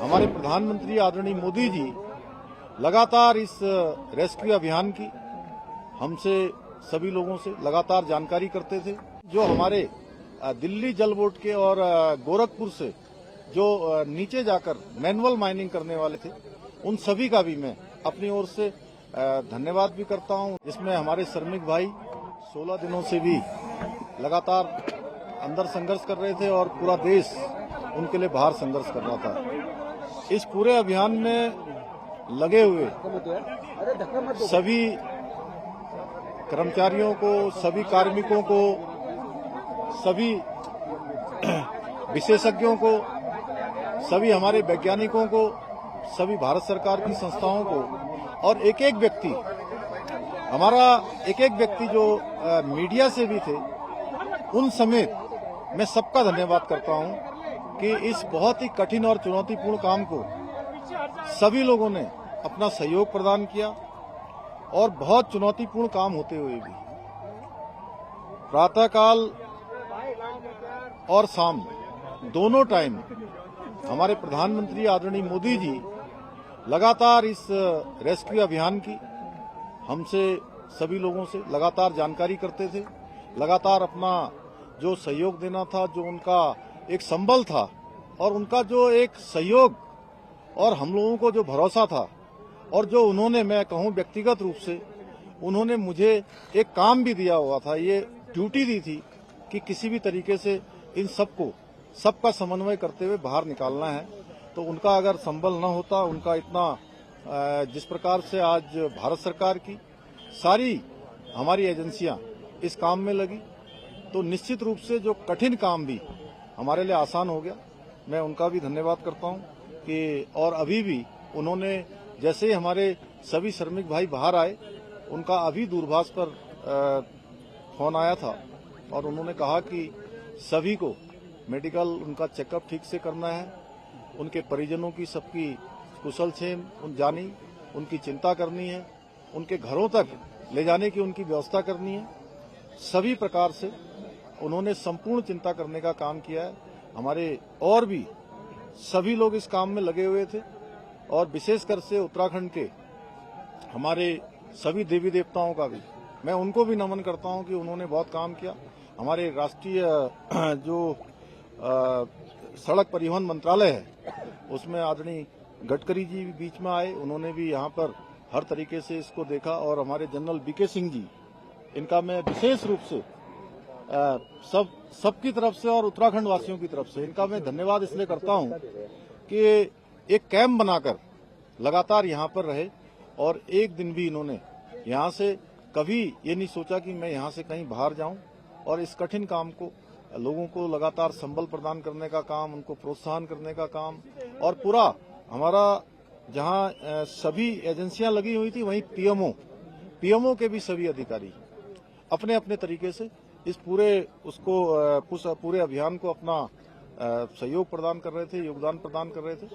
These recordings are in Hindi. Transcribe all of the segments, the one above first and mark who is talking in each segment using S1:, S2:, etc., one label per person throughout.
S1: हमारे प्रधानमंत्री आदरणीय मोदी जी लगातार इस रेस्क्यू अभियान की हमसे सभी लोगों से लगातार जानकारी करते थे। जो हमारे दिल्ली जल बोर्ड के और गोरखपुर से जो नीचे जाकर मैनुअल माइनिंग करने वाले थे, उन सभी का भी मैं अपनी ओर से धन्यवाद भी करता हूं। इसमें हमारे श्रमिक भाई 16 दिनों से भी लगातार अंदर संघर्ष कर रहे थे और पूरा देश उनके लिए बाहर संघर्ष कर रहा था। इस पूरे अभियान में लगे हुए सभी कर्मचारियों को, सभी कार्मिकों को, सभी विशेषज्ञों को, सभी हमारे वैज्ञानिकों को, सभी भारत सरकार की संस्थाओं को और एक एक व्यक्ति जो मीडिया से भी थे, उन समेत मैं सबका धन्यवाद करता हूं कि इस बहुत ही कठिन और चुनौतीपूर्ण काम को सभी लोगों ने अपना सहयोग प्रदान किया और बहुत चुनौतीपूर्ण काम होते हुए भी प्रातःकाल और शाम दोनों टाइम हमारे प्रधानमंत्री आदरणीय मोदी जी लगातार इस रेस्क्यू अभियान की हमसे सभी लोगों से लगातार जानकारी करते थे। लगातार अपना जो सहयोग देना था, जो उनका एक संबल था और उनका जो एक सहयोग और हम लोगों को जो भरोसा था और जो उन्होंने, मैं कहूं व्यक्तिगत रूप से, उन्होंने मुझे एक काम भी दिया हुआ था, ये ड्यूटी दी थी कि किसी भी तरीके से इन सबका समन्वय करते हुए बाहर निकालना है। तो उनका अगर संबल न होता, उनका इतना जिस प्रकार से आज भारत सरकार की सारी हमारी एजेंसियां इस काम में लगी, तो निश्चित रूप से जो कठिन काम भी हमारे लिए आसान हो गया। मैं उनका भी धन्यवाद करता हूं कि और अभी भी उन्होंने, जैसे ही हमारे सभी श्रमिक भाई बाहर आए, उनका अभी दूरभाष पर फोन आया था और उन्होंने कहा कि सभी को मेडिकल उनका चेकअप ठीक से करना है, उनके परिजनों की सबकी कुशल क्षेम जानी, उनकी चिंता करनी है, उनके घरों तक ले जाने की उनकी व्यवस्था करनी है। सभी प्रकार से उन्होंने संपूर्ण चिंता करने का काम किया है। हमारे और भी सभी लोग इस काम में लगे हुए थे और विशेषकर से उत्तराखंड के हमारे सभी देवी देवताओं का भी मैं उनको भी नमन करता हूं कि उन्होंने बहुत काम किया। हमारे राष्ट्रीय जो सड़क परिवहन मंत्रालय है, उसमें आदरणीय गडकरी जी भी बीच में आए, उन्होंने भी यहाँ पर हर तरीके से इसको देखा और हमारे जनरल बीके सिंह जी, इनका मैं विशेष रूप से सबकी तरफ से और उत्तराखंड वासियों की तरफ से इनका मैं धन्यवाद इसलिए करता हूं कि एक कैंप बनाकर लगातार यहाँ पर रहे और एक दिन भी इन्होंने यहाँ से कभी ये नहीं सोचा कि मैं यहाँ से कहीं बाहर जाऊं और इस कठिन काम को लोगों को लगातार संबल प्रदान करने का काम, उनको प्रोत्साहन करने का काम और पूरा हमारा जहां सभी एजेंसियां लगी हुई थी, वहीं पीएमओ के भी सभी अधिकारी अपने अपने तरीके से इस पूरे अभियान को अपना सहयोग प्रदान कर रहे थे, योगदान प्रदान कर रहे थे।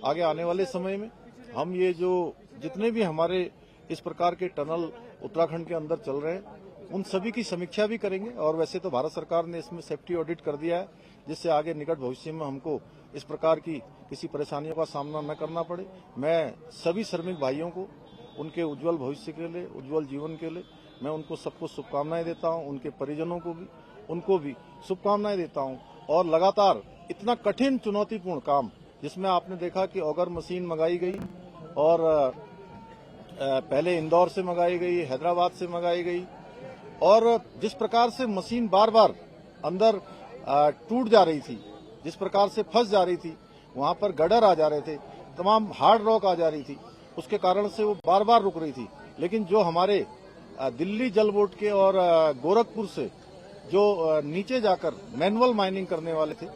S1: आगे आने वाले समय में हम ये जो जितने भी हमारे इस प्रकार के टनल उत्तराखंड के अंदर चल रहे हैं, उन सभी की समीक्षा भी करेंगे और वैसे तो भारत सरकार ने इसमें सेफ्टी ऑडिट कर दिया है, जिससे आगे निकट भविष्य में हमको इस प्रकार की किसी परेशानियों का सामना न करना पड़े। मैं सभी श्रमिक भाइयों को उनके उज्जवल भविष्य के लिए, उज्जवल जीवन के लिए मैं उनको सबको शुभकामनाएं देता हूं, उनके परिजनों को भी उनको भी शुभकामनाएं देता हूं। और लगातार इतना कठिन चुनौतीपूर्ण काम, जिसमें आपने देखा कि ऑगर मशीन मंगाई गई और पहले इंदौर से मंगाई गई, हैदराबाद से मंगाई गई और जिस प्रकार से मशीन बार बार अंदर टूट जा रही थी, जिस प्रकार से फंस जा रही थी, वहां पर गडर आ जा रहे थे, तमाम हार्ड रॉक आ जा रही थी, उसके कारण से वो बार बार रुक रही थी। लेकिन जो हमारे दिल्ली जल बोर्ड के और गोरखपुर से जो नीचे जाकर मैनुअल माइनिंग करने वाले थे,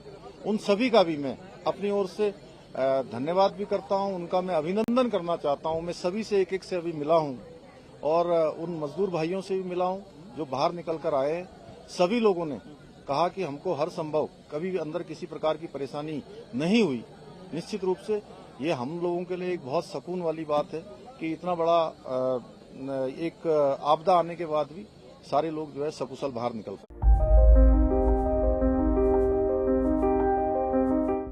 S1: उन सभी का भी मैं अपनी ओर से धन्यवाद भी करता हूं, उनका मैं अभिनंदन करना चाहता हूं। मैं सभी से एक से अभी मिला हूं और उन मजदूर भाइयों से भी मिला हूं जो बाहर निकल कर आए हैं। सभी लोगों ने कहा कि हमको हर संभव, कभी भी अंदर किसी प्रकार की परेशानी नहीं हुई। निश्चित रूप से ये हम लोगों के लिए एक बहुत सुकून वाली बात है कि इतना बड़ा एक आपदा आने के बाद भी सारे लोग जो है सकुशल बाहर निकल पाए।